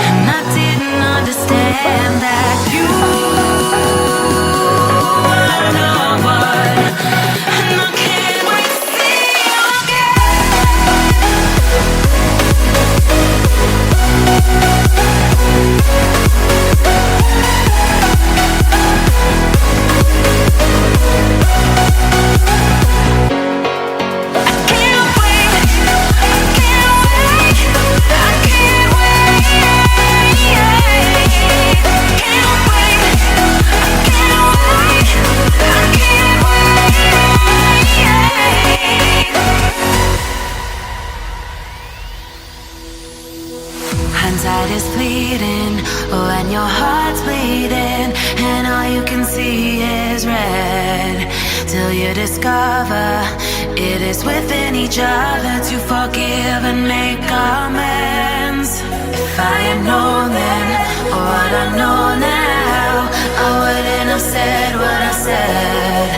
And I didn't understand that you are the one. And I can't wait to see you hindsight is fleeting when your heart's bleeding and all you can see is red, till you discover it is within each other to forgive and make amends. If I had known then what I know now, I wouldn't have said what I said.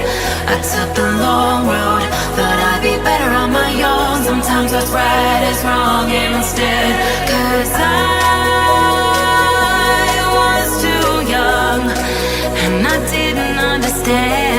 I took the long road, thought I'd be better on my own. Sometimes what's right is wrong instead, 'cause I was too young and I didn't understand.